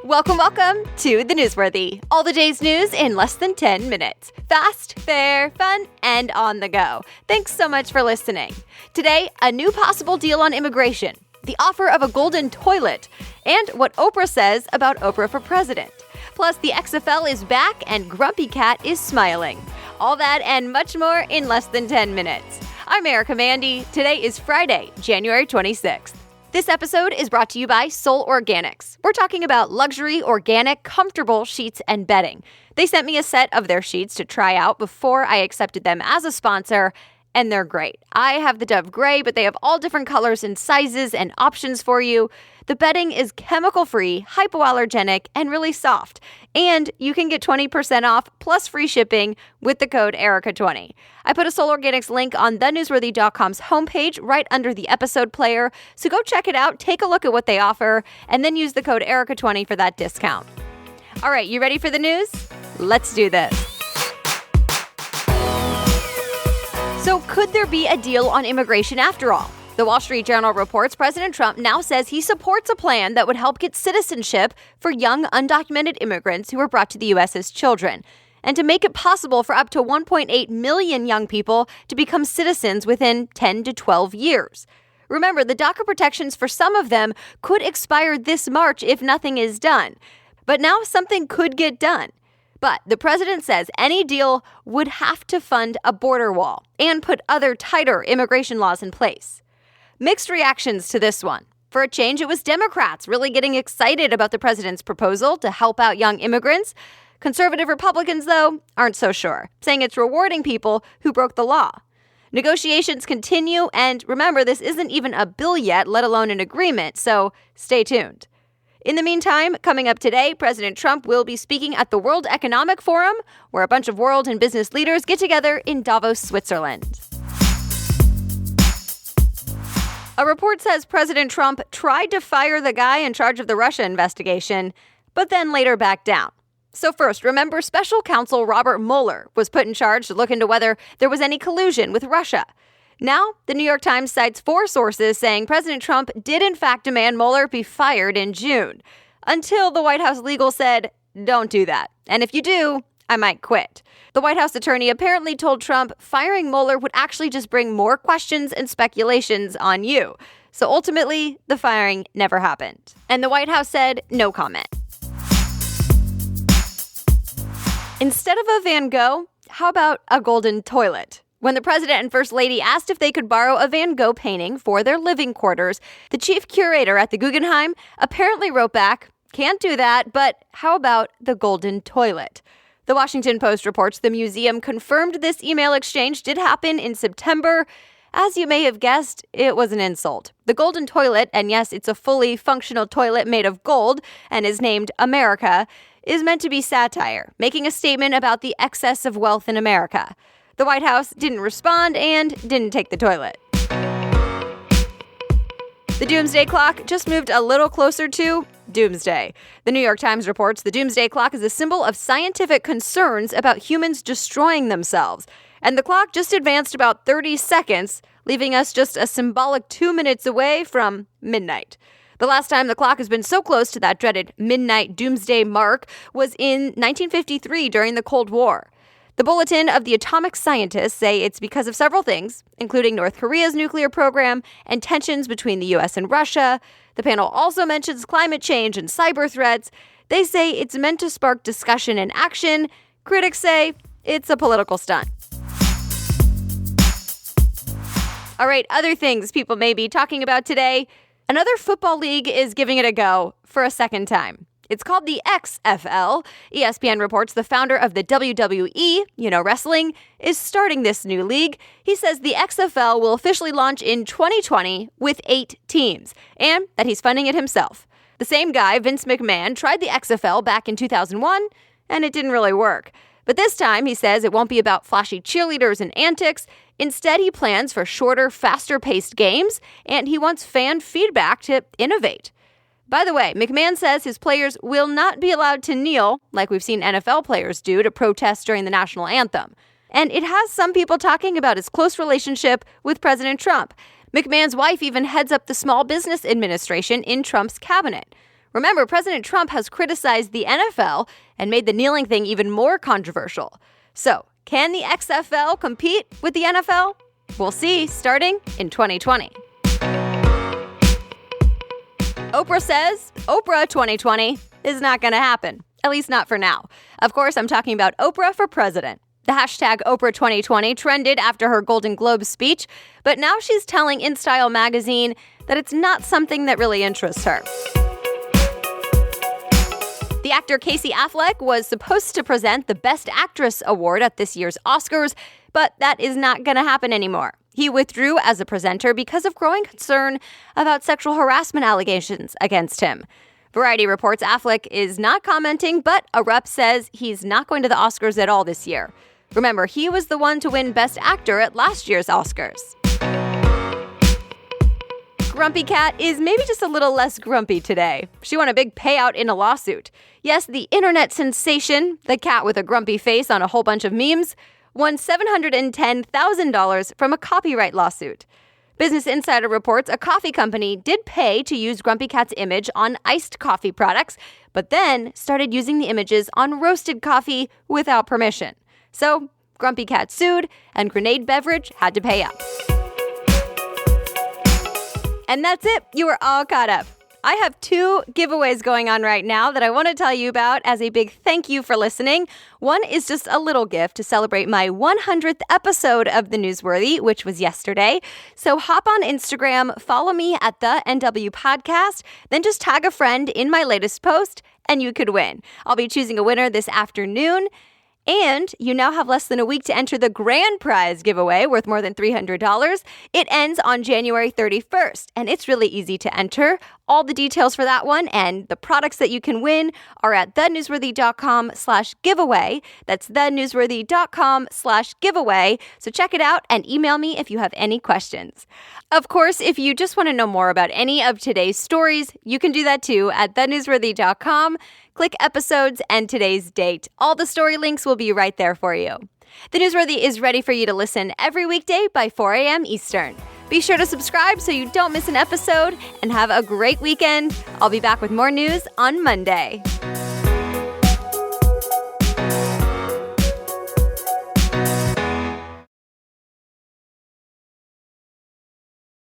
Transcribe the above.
Welcome to The Newsworthy. All the day's news in less than 10 minutes. Fast, fair, fun, and on the go. Thanks so much for listening. Today, a new possible deal on immigration, the offer of a golden toilet, and what Oprah says about Oprah for president. Plus, the XFL is back and Grumpy Cat is smiling. All that and much more in less than 10 minutes. I'm Erica Mandy. Today is Friday, January 26th. This episode is brought to you by Soul Organics. We're talking about luxury, organic, comfortable sheets and bedding. They sent me a set of their sheets to try out before I accepted them as a sponsor, and they're great. I have the Dove Gray, but they have all different colors and sizes and options for you. The bedding is chemical-free, hypoallergenic, and really soft. And you can get 20% off plus free shipping with the code ERICA20. I put a Soul Organics link on thenewsworthy.com's homepage right under the episode player. So go check it out, take a look at what they offer, and then use the code ERICA20 for that discount. All right, you ready for the news? Let's do this. So could there be a deal on immigration after all? The Wall Street Journal reports President Trump now says he supports a plan that would help get citizenship for young undocumented immigrants who were brought to the U.S. as children, and to make it possible for up to 1.8 million young people to become citizens within 10 to 12 years. Remember, the DACA protections for some of them could expire this March if nothing is done. But now something could get done. But the president says any deal would have to fund a border wall and put other tighter immigration laws in place. Mixed reactions to this one. For a change, it was Democrats really getting excited about the president's proposal to help out young immigrants. Conservative Republicans, though, aren't so sure, saying it's rewarding people who broke the law. Negotiations continue, and remember, this isn't even a bill yet, let alone an agreement, so stay tuned. In the meantime, coming up today, President Trump will be speaking at the World Economic Forum, where a bunch of world and business leaders get together in Davos, Switzerland. A report says President Trump tried to fire the guy in charge of the Russia investigation, but then later backed down. So first, remember special counsel Robert Mueller was put in charge to look into whether there was any collusion with Russia. Now, the New York Times cites 4 sources saying President Trump did in fact demand Mueller be fired in June, until the White House legal said, don't do that. And if you do, I might quit. The White House attorney apparently told Trump firing Mueller would actually just bring more questions and speculations on you. So ultimately, the firing never happened. And the White House said no comment. Instead of a Van Gogh, how about a golden toilet? When the president and first lady asked if they could borrow a Van Gogh painting for their living quarters, the chief curator at the Guggenheim apparently wrote back, can't do that, but how about the golden toilet? The Washington Post reports the museum confirmed this email exchange did happen in September. As you may have guessed, it was an insult. The golden toilet, and yes, it's a fully functional toilet made of gold and is named America, is meant to be satire, making a statement about the excess of wealth in America. The White House didn't respond and didn't take the toilet. The Doomsday Clock just moved a little closer to Doomsday. The New York Times reports the Doomsday Clock is a symbol of scientific concerns about humans destroying themselves. And the clock just advanced about 30 seconds, leaving us just a symbolic 2 minutes away from midnight. The last time the clock has been so close to that dreaded midnight doomsday mark was in 1953 during the Cold War. The Bulletin of the Atomic Scientists say it's because of several things, including North Korea's nuclear program and tensions between the U.S. and Russia. The panel also mentions climate change and cyber threats. They say it's meant to spark discussion and action. Critics say it's a political stunt. All right, other things people may be talking about today. Another football league is giving it a go for a second time. It's called the XFL. ESPN reports the founder of the WWE, wrestling, is starting this new league. He says the XFL will officially launch in 2020 with 8 teams, and that he's funding it himself. The same guy, Vince McMahon, tried the XFL back in 2001, and it didn't really work. But this time, he says it won't be about flashy cheerleaders and antics. Instead, he plans for shorter, faster-paced games, and he wants fan feedback to innovate. By the way, McMahon says his players will not be allowed to kneel, like we've seen NFL players do to protest during the national anthem. And it has some people talking about his close relationship with President Trump. McMahon's wife even heads up the Small Business Administration in Trump's cabinet. Remember, President Trump has criticized the NFL and made the kneeling thing even more controversial. So, can the XFL compete with the NFL? We'll see, starting in 2020. Oprah says Oprah 2020 is not going to happen, at least not for now. Of course, I'm talking about Oprah for president. The hashtag Oprah 2020 trended after her Golden Globe speech, but now she's telling InStyle magazine that it's not something that really interests her. The actor Casey Affleck was supposed to present the Best Actress award at this year's Oscars, but that is not going to happen anymore. He withdrew as a presenter because of growing concern about sexual harassment allegations against him. Variety reports Affleck is not commenting, but a rep says he's not going to the Oscars at all this year. Remember, he was the one to win Best Actor at last year's Oscars. Grumpy Cat is maybe just a little less grumpy today. She won a big payout in a lawsuit. Yes, the internet sensation, the cat with a grumpy face on a whole bunch of memes, won $710,000 from a copyright lawsuit. Business Insider reports a coffee company did pay to use Grumpy Cat's image on iced coffee products, but then started using the images on roasted coffee without permission. So, Grumpy Cat sued, and Grenade Beverage had to pay up. And that's it. You are all caught up. I have 2 giveaways going on right now that I want to tell you about as a big thank you for listening. One is just a little gift to celebrate my 100th episode of The Newsworthy, which was yesterday. So hop on Instagram, follow me at the NW Podcast, then just tag a friend in my latest post, and you could win. I'll be choosing a winner this afternoon. And you now have less than a week to enter the grand prize giveaway worth more than $300. It ends on January 31st, and it's really easy to enter. All the details for that one and the products that you can win are at thenewsworthy.com/giveaway. That's thenewsworthy.com/giveaway. So check it out and email me if you have any questions. Of course, if you just want to know more about any of today's stories, you can do that too at thenewsworthy.com. Click episodes and today's date. All the story links will be right there for you. The Newsworthy is ready for you to listen every weekday by 4 a.m. Eastern. Be sure to subscribe so you don't miss an episode, and have a great weekend. I'll be back with more news on Monday.